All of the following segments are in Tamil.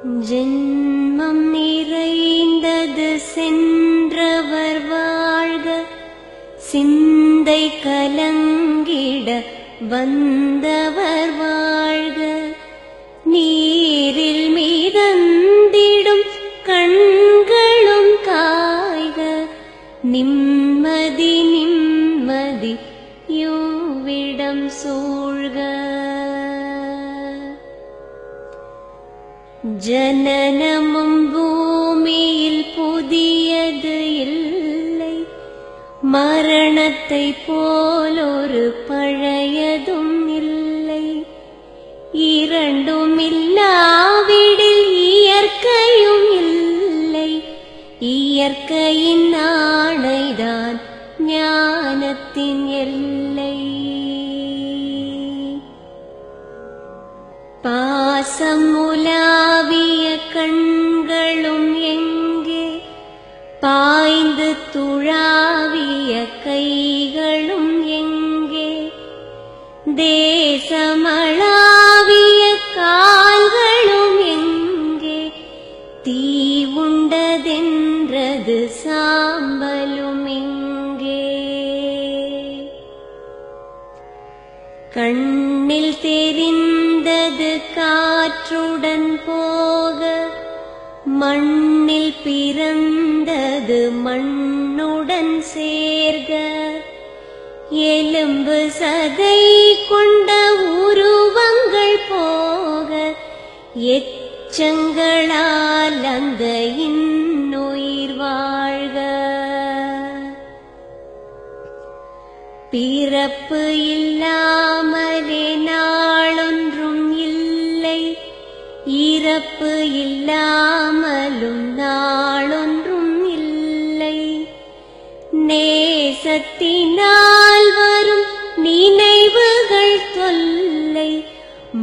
ஜென்மம் நிறைந்தது சென்றவர் வாழ்க, சிந்தை கலங்கிட வந்தவர் வாழ்க. நீரில் மிதந்திடும் கண்களும் காய்க, நிம்மதி நிம்மதி யோவிடம் சூழ்க. ஜனனமும் பூமியில் புதியது இல்லை, மரணத்தை போலொரு பழையதும் இல்லை. இரண்டும் இல்லாவிடில் இயற்கையும் இல்லை, இயற்கையின் ஆணைதான் ஞானத்தின் எல்லை. பாசம் உலாவிய கண்களும் எங்கே, பாய்ந்து துழாவிய கைகளும் எங்கே, தேசமளாவிய கால்களும் எங்கே, தீ உண்டதென்றது சாம்பலும் எங்கே. கண்ணில் தெரிந்தது காற்றுடன் போக, மண்ணில் பிறந்தது மண்ணுடன் சேர்க. எலும்பு சதை கொண்ட உருவங்கள் போக, எச்சங்களால் அந்த இன்னுயிர் வாழ்க. பிறப்பு இல்லாமலே நாளொன்றும் இல்லை, இறப்பு இல்லாமலும் நாளொன்றும் இல்லை. நேசத்தினால் வரும் நினைவுகள் தொல்லை,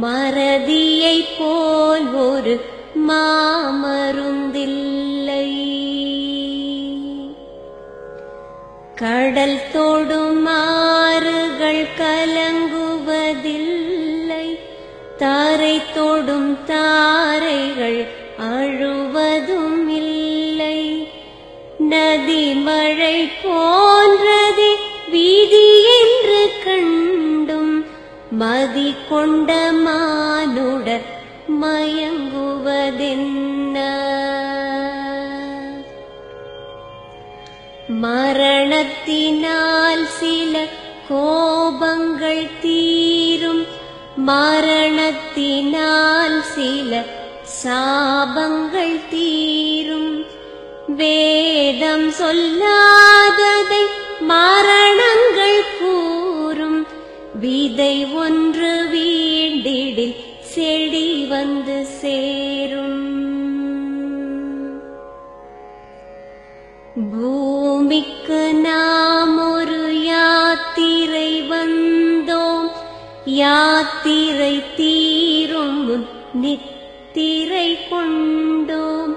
மறதியை போல் ஒரு மாமருந்தில்லை. கடல் தொடும் ஆறுகள் கலங்குவதில்லை, தாரை தொடும் தாரைகள் அழுவதும் இல்லை. நதி மழை போன்றதே வீதி என்று கண்டும், மதி கொண்ட மானுடர் மயங்குவதென்ன. மரணத்தினால் சில கோபங்கள் தீரும், மரணத்தினால் சில சாபங்கள் தீரும். வேதம் சொல்லாததை மரணங்கள் கூறும், விதை ஒன்று வீண்டிடில் செடி வந்து சேரும். பூமிக்கு நாம் ஒரு யாத்திரை வந்தோம், யாத்திரை தீரும் முன் நித்திரை கொண்டோம்.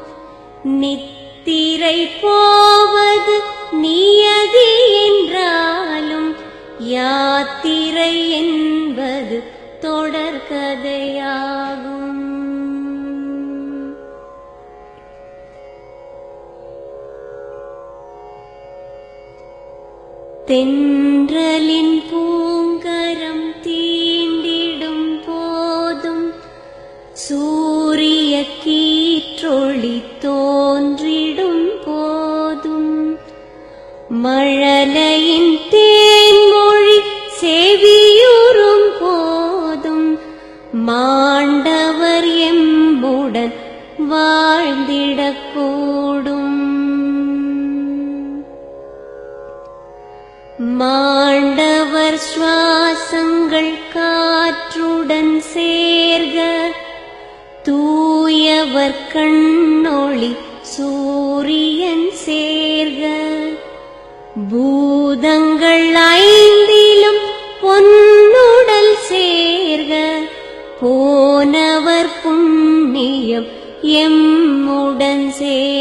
நித்திரை போவது நியதி என்றாலும், யாத்திரை என்பது தொடர்கதையாகும். தென்றலின் பூங்கரம் தீண்டிடும் போதும், சூரிய கீற்றொளி தோன்றிடும் போதும், மழலையின் தேன்மொழி செவியுறும் போதும், மாண்டவர் எம்முடன் வாழ்ந்திடக்கூடும். மாண்டவர் சுவாசங்கள் காற்றுடன் சேர்க, தூயவர் கண்ணொளி சூரியன் சேர்க. பூதங்கள் ஐந்திலும் பொன்னுடல் சேர்க, போனவர் புண்ணியம் எம்முடன் சேர்க.